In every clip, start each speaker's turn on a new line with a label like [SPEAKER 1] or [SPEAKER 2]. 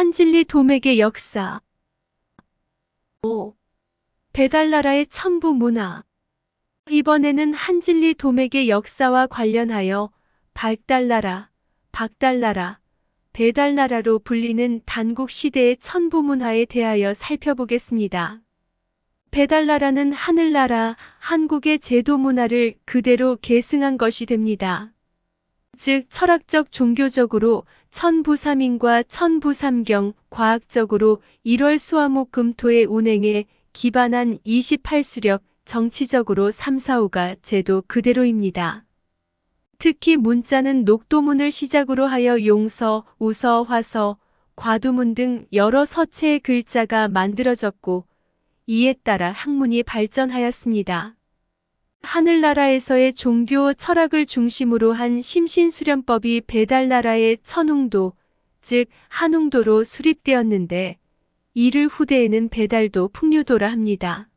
[SPEAKER 1] 한진리 도맥의 역사. 5. 배달나라의 첨부 문화. 이번에는 한진리 도맥의 역사와 관련하여 박달나라, 박달나라, 배달나라로 불리는 단국 시대의 천부 문화에 대하여 살펴보겠습니다. 배달나라는 하늘나라, 한국의 제도 문화를 그대로 계승한 것이 됩니다. 즉 철학적 종교적으로 천부삼인과 천부삼경, 과학적으로 1월 수화목 금토의 운행에 기반한 28수력, 정치적으로 3, 4, 5가 제도 그대로입니다. 특히 문자는 녹도문을 시작으로 하여 용서, 우서, 화서, 과두문 등 여러 서체의 글자가 만들어졌고 이에 따라 학문이 발전하였습니다. 하늘나라에서의 종교 철학을 중심으로 한 심신수련법이 배달나라의 천웅도, 즉 한웅도로 수립되었는데 이를 후대에는 배달도 풍류도라 합니다.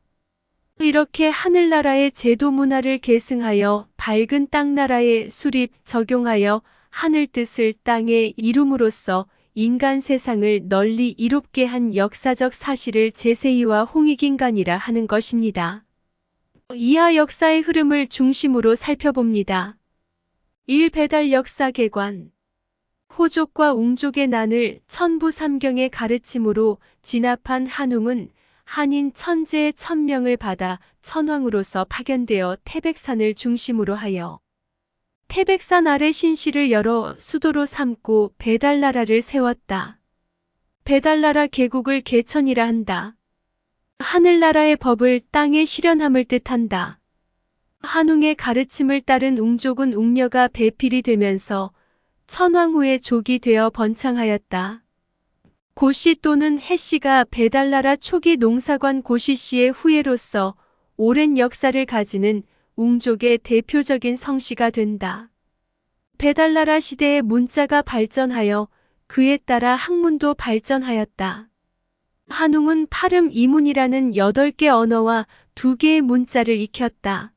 [SPEAKER 1] 이렇게 하늘나라의 제도 문화를 계승하여 밝은 땅나라의 수립 적용하여 하늘 뜻을 땅에 이룸으로써 인간 세상을 널리 이롭게 한 역사적 사실을 제세이와 홍익인간이라 하는 것입니다. 이하 역사의 흐름을 중심으로 살펴봅니다. 1. 배달 역사 개관. 호족과 웅족의 난을 천부삼경의 가르침으로 진압한 한웅은 한인 천재의 천명을 받아 천왕으로서 파견되어 태백산을 중심으로 하여 태백산 아래 신시를 열어 수도로 삼고 배달나라를 세웠다. 배달나라 개국을 개천이라 한다. 하늘나라의 법을 땅에 실현함을 뜻한다. 한웅의 가르침을 따른 웅족은 웅녀가 배필이 되면서 천왕 후의 족이 되어 번창하였다. 고씨 또는 해씨가 배달나라 초기 농사관 고씨씨의 후예로서 오랜 역사를 가지는 웅족의 대표적인 성씨가 된다. 배달나라 시대에 문자가 발전하여 그에 따라 학문도 발전하였다. 한웅은 팔음 이문이라는 8개 언어와 2개의 문자를 익혔다.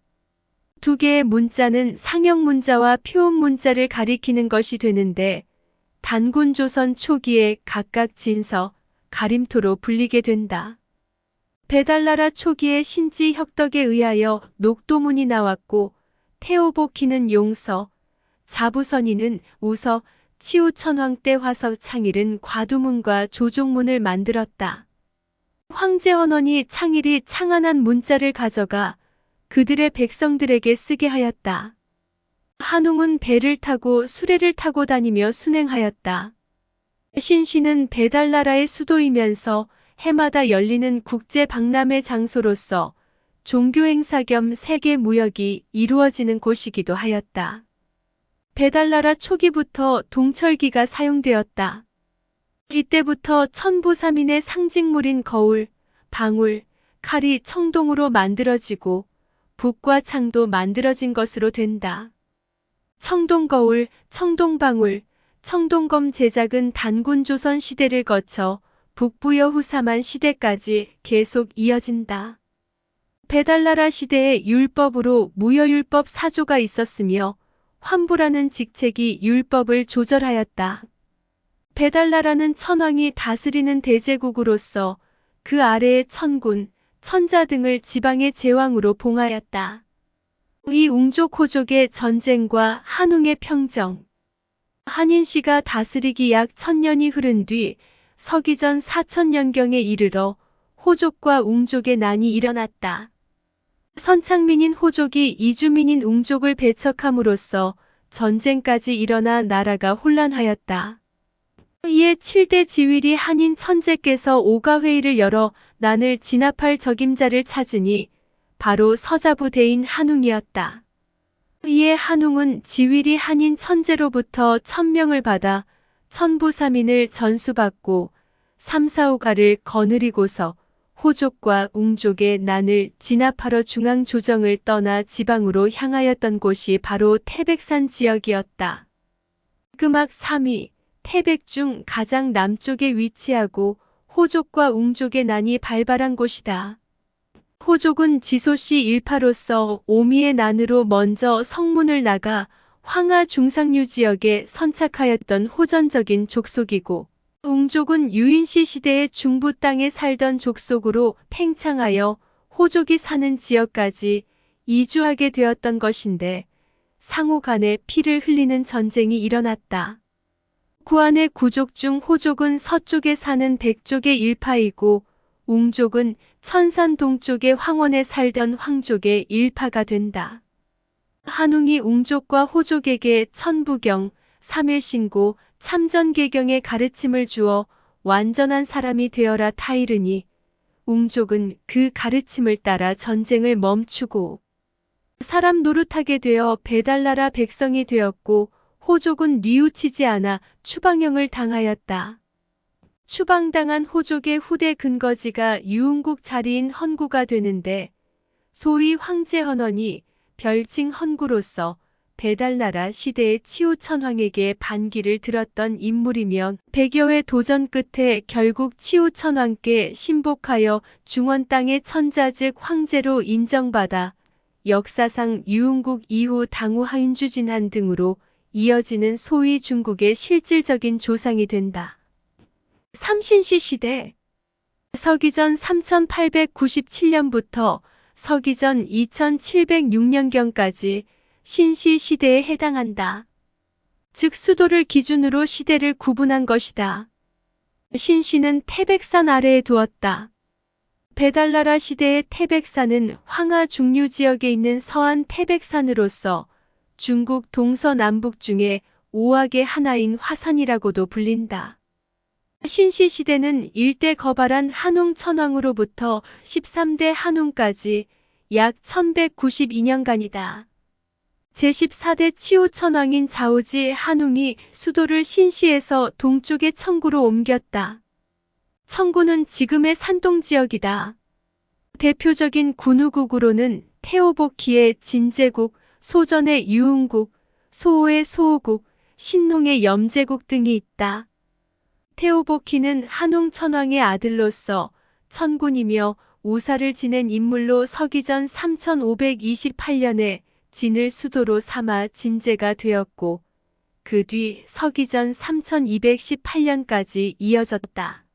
[SPEAKER 1] 2개의 문자는 상형 문자와 표음 문자를 가리키는 것이 되는데 단군조선 초기에 각각 진서, 가림토로 불리게 된다. 배달나라 초기에 신지 혁덕에 의하여 녹도문이 나왔고 태오복희는 용서, 자부선인은 우서, 치우천왕 때 화서 창일은 과두문과 조종문을 만들었다. 황제헌원이 창일이 창안한 문자를 가져가 그들의 백성들에게 쓰게 하였다. 한웅은 배를 타고 수레를 타고 다니며 순행하였다. 신시는 배달나라의 수도이면서 해마다 열리는 국제 박람회 장소로서 종교행사 겸 세계 무역이 이루어지는 곳이기도 하였다. 배달나라 초기부터 동철기가 사용되었다. 이때부터 천부삼인의 상징물인 거울, 방울, 칼이 청동으로 만들어지고 붓과 창도 만들어진 것으로 된다. 청동거울, 청동방울, 청동검 제작은 단군조선 시대를 거쳐 북부여 후사만 시대까지 계속 이어진다. 배달나라 시대에 율법으로 무여율법 4조가 있었으며 환부라는 직책이 율법을 조절하였다. 배달나라는 천왕이 다스리는 대제국으로서 그 아래의 천군, 천자 등을 지방의 제왕으로 봉하였다. 이 웅족 호족의 전쟁과 한웅의 평정. 한인시가 다스리기 약 1000년이 흐른 뒤 서기전 4000년경에 이르러 호족과 웅족의 난이 일어났다. 선창민인 호족이 이주민인 웅족을 배척함으로써 전쟁까지 일어나 나라가 혼란하였다. 이에 7대 지윌이 한인 천재께서 오가회의를 열어 난을 진압할 적임자를 찾으니 바로 서자부 대인 한웅이었다. 이에 한웅은 지윌이 한인 천재로부터 1000명을 받아 천부삼인을 전수받고 3, 4, 5가를 거느리고서 호족과 웅족의 난을 진압하러 중앙조정을 떠나 지방으로 향하였던 곳이 바로 태백산 지역이었다. 금악 3위, 태백 중 가장 남쪽에 위치하고 호족과 웅족의 난이 발발한 곳이다. 호족은 지소씨 일파로서 오미의 난으로 먼저 성문을 나가 황하 중상류 지역에 선착하였던 호전적인 족속이고 웅족은 유인시 시대의 중부 땅에 살던 족속으로 팽창하여 호족이 사는 지역까지 이주하게 되었던 것인데 상호 간에 피를 흘리는 전쟁이 일어났다. 구안의 구족 중 호족은 서쪽에 사는 백족의 일파이고 웅족은 천산 동쪽의 황원에 살던 황족의 일파가 된다. 한웅이 웅족과 호족에게 천부경, 삼일신고, 참전계경의 가르침을 주어 완전한 사람이 되어라 타이르니 웅족은 그 가르침을 따라 전쟁을 멈추고 사람 노릇하게 되어 배달나라 백성이 되었고 호족은 뉘우치지 않아 추방형을 당하였다. 추방당한 호족의 후대 근거지가 유흥국 자리인 헌구가 되는데 소위 황제 헌원이 별칭 헌구로서 배달나라 시대의 치우천왕에게 반기를 들었던 인물이며 100여회 도전 끝에 결국 치우천왕께 신복하여 중원 땅의 천자 즉 황제로 인정받아 역사상 유흥국 이후 당후 하인주진한 등으로 이어지는 소위 중국의 실질적인 조상이 된다. 삼신시 시대 서기전 3897년부터 서기전 2706년경까지 신시 시대에 해당한다. 즉 수도를 기준으로 시대를 구분한 것이다. 신시는 태백산 아래에 두었다. 배달나라 시대의 태백산은 황하 중류 지역에 있는 서안 태백산으로서 중국 동서남북 중에 5악의 하나인 화산이라고도 불린다. 신시 시대는 일대 거발한 한웅 천왕으로부터 13대 한웅까지 약 1192년간이다. 제14대 치우천왕인 자오지 한웅이 수도를 신시에서 동쪽의 청구로 옮겼다. 청구는 지금의 산동 지역이다. 대표적인 군우국으로는 태오보키의 진제국, 소전의 유흥국, 소호의 소호국, 신농의 염제국 등이 있다. 태오보키는 한웅 천왕의 아들로서 천군이며 우사를 지낸 인물로 서기전 3528년에 진을 수도로 삼아 진제가 되었고 그 뒤 서기전 3218년까지 이어졌다.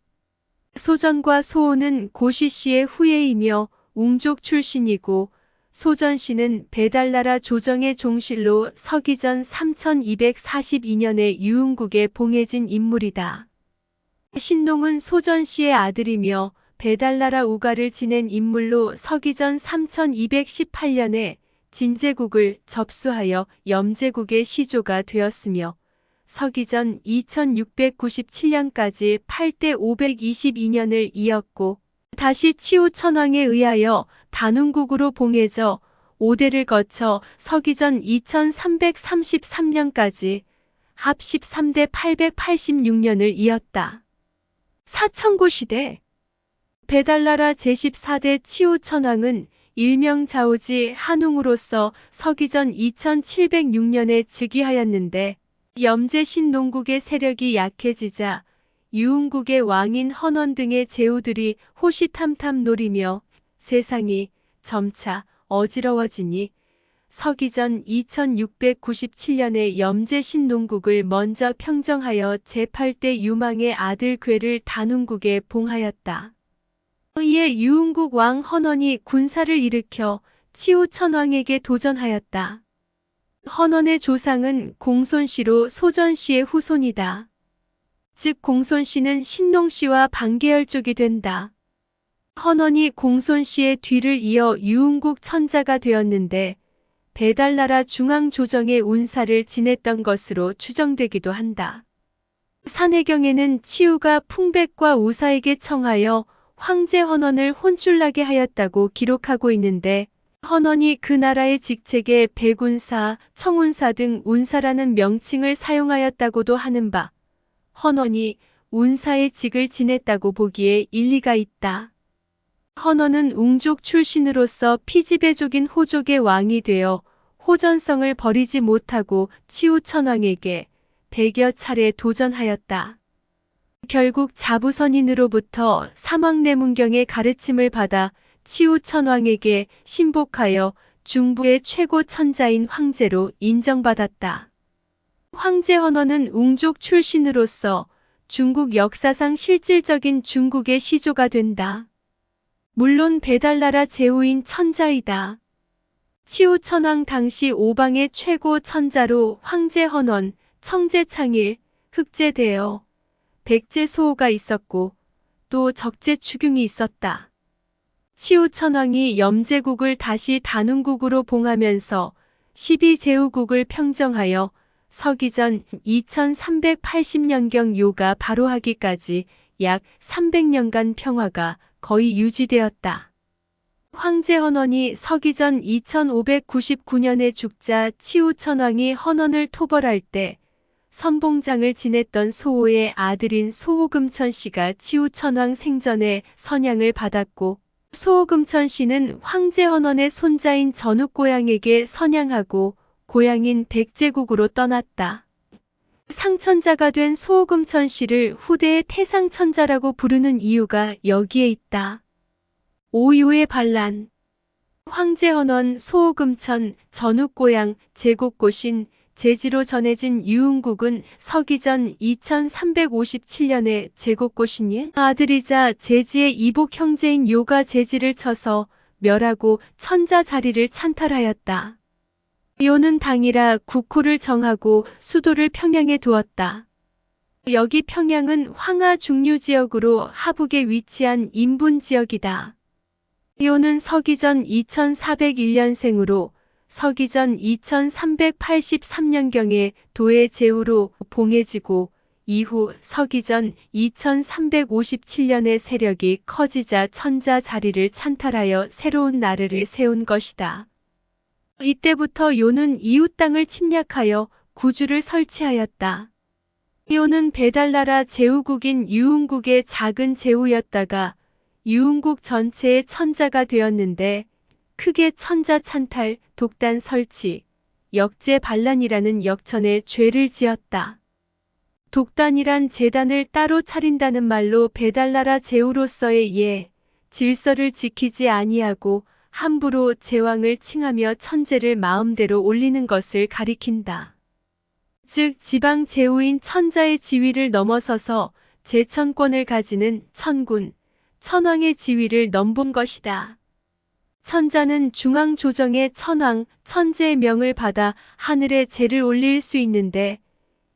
[SPEAKER 1] 소전과 소호는 고시씨의 후예이며 웅족 출신이고 소전씨는 배달나라 조정의 종실로 서기전 3242년에 유흥국에 봉해진 인물이다. 신농은 소전씨의 아들이며 배달나라 우가를 지낸 인물로 서기전 3218년에 진제국을 접수하여 염제국의 시조가 되었으며 서기전 2697년까지 8대 522년을 이었고 다시 치우천왕에 의하여 단웅국으로 봉해져 5대를 거쳐 서기전 2333년까지 합 13대 886년을 이었다. 사천고 시대 배달나라 제14대 치우천왕은 일명 자오지 한웅으로서 서기전 2706년에 즉위하였는데 염제신농국의 세력이 약해지자 유흥국의 왕인 헌원 등의 제후들이 호시탐탐 노리며 세상이 점차 어지러워지니 서기전 2697년에 염제신농국을 먼저 평정하여 제8대 유망의 아들 괴를 단웅국에 봉하였다. 이에 유흥국 왕 헌원이 군사를 일으켜 치우천왕에게 도전하였다. 헌원의 조상은 공손씨로 소전씨의 후손이다. 즉 공손씨는 신농씨와 반계열족이 된다. 헌원이 공손씨의 뒤를 이어 유흥국 천자가 되었는데 배달나라 중앙조정의 운사를 지냈던 것으로 추정되기도 한다. 산해경에는 치우가 풍백과 우사에게 청하여 황제 헌원을 혼쭐나게 하였다고 기록하고 있는데 헌원이 그 나라의 직책에 백운사, 청운사 등 운사라는 명칭을 사용하였다고도 하는 바 헌원이 운사의 직을 지냈다고 보기에 일리가 있다. 헌원은 웅족 출신으로서 피지배족인 호족의 왕이 되어 호전성을 버리지 못하고 치우천왕에게 100여 차례 도전하였다. 결국 자부선인으로부터 사막내문경의 가르침을 받아 치우천왕에게 신복하여 중부의 최고 천자인 황제로 인정받았다. 황제 헌원은 웅족 출신으로서 중국 역사상 실질적인 중국의 시조가 된다. 물론 배달나라 제후인 천자이다. 치우천왕 당시 오방의 최고 천자로 황제 헌원, 청제 창일, 흑제 대여, 백제 소호가 있었고 또 적제 추경이 있었다. 치우천왕이 염제국을 다시 단훈국으로 봉하면서 12제후국을 평정하여 서기전 2380년경 요가 발효하기까지 약 300년간 평화가 거의 유지되었다. 황제 헌원이 서기전 2599년에 죽자 치우천왕이 헌원을 토벌할 때 선봉장을 지냈던 소호의 아들인 소호금천 씨가 치우천왕 생전에 선양을 받았고 소호금천 씨는 황제 헌원의 손자인 전욱고양에게 선양하고 고향인 백제국으로 떠났다. 상천자가 된 소호금천 씨를 후대의 태상천자라고 부르는 이유가 여기에 있다. 오유의 반란. 황제 헌원, 소호금천, 전욱고양, 제곡고신, 제지로 전해진 유흥국은 서기전 2357년에 제곡고신의 아들이자 제지의 이복 형제인 요가 제지를 쳐서 멸하고 천자 자리를 찬탈하였다. 요는 당일아 국호를 정하고 수도를 평양에 두었다. 여기 평양은 황하 중류지역으로 하북에 위치한 인분지역이다. 요는 서기전 2401년생으로 서기전 2383년경에 도의 제후로 봉해지고 이후 서기전 2357년에 세력이 커지자 천자 자리를 찬탈하여 새로운 나라를 세운 것이다. 이때부터 요는 이웃 땅을 침략하여 구주를 설치하였다. 요는 배달나라 제후국인 유흥국의 작은 제후였다가 유흥국 전체의 천자가 되었는데 크게 천자 찬탈, 독단 설치, 역제 반란이라는 역천의 죄를 지었다. 독단이란 제단을 따로 차린다는 말로 배달나라 제후로서의 예, 질서를 지키지 아니하고 함부로 제왕을 칭하며 천제를 마음대로 올리는 것을 가리킨다. 즉 지방 제후인 천자의 지위를 넘어서서 제천권을 가지는 천군, 천왕의 지위를 넘본 것이다. 천자는 중앙조정의 천왕, 천제의 명을 받아 하늘에 제를 올릴 수 있는데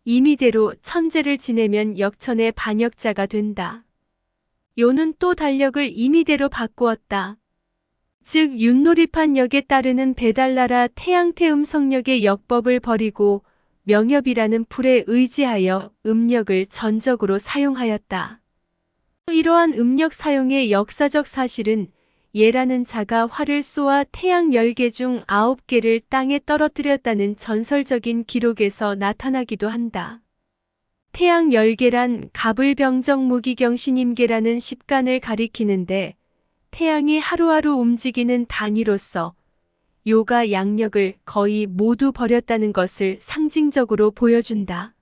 [SPEAKER 1] 임의대로 천제를 지내면 역천의 반역자가 된다. 요는 또 달력을 임의대로 바꾸었다. 즉 윷놀이판 역에 따르는 배달나라 태양태음 성역의 역법을 버리고 명엽이라는 풀에 의지하여 음력을 전적으로 사용하였다. 이러한 음력 사용의 역사적 사실은 예라는 자가 활을 쏘아 태양 10개 중 9개를 땅에 떨어뜨렸다는 전설적인 기록에서 나타나기도 한다. 태양 10개란 갑을병정무기경신임계라는 십간을 가리키는데 태양이 하루하루 움직이는 단위로서 요가 양력을 거의 모두 버렸다는 것을 상징적으로 보여준다.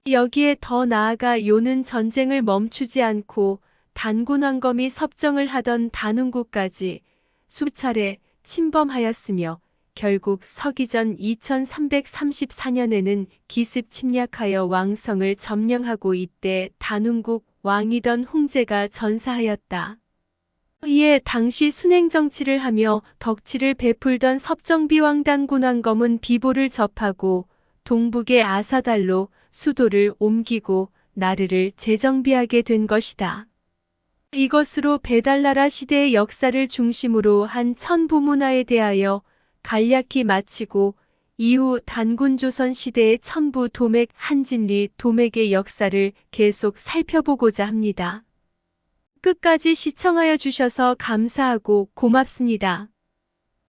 [SPEAKER 1] 여기에 더 나아가 요는 전쟁을 멈추지 않고 단군왕검이 섭정을 하던 단훈국까지 수차례 침범하였으며 결국 서기전 2334년에는 기습 침략하여 왕성을 점령하고 이때 단훈국 왕이던 홍제가 전사하였다. 이에 당시 순행정치를 하며 덕치를 베풀던 섭정비왕 단군왕검은 비보를 접하고 동북의 아사달로 수도를 옮기고 나르를 재정비하게 된 것이다. 이것으로 배달나라 시대의 역사를 중심으로 한 천부문화에 대하여 간략히 마치고 이후 단군조선 시대의 천부 도맥 한진리 도맥의 역사를 계속 살펴보고자 합니다. 끝까지 시청하여 주셔서 감사하고 고맙습니다.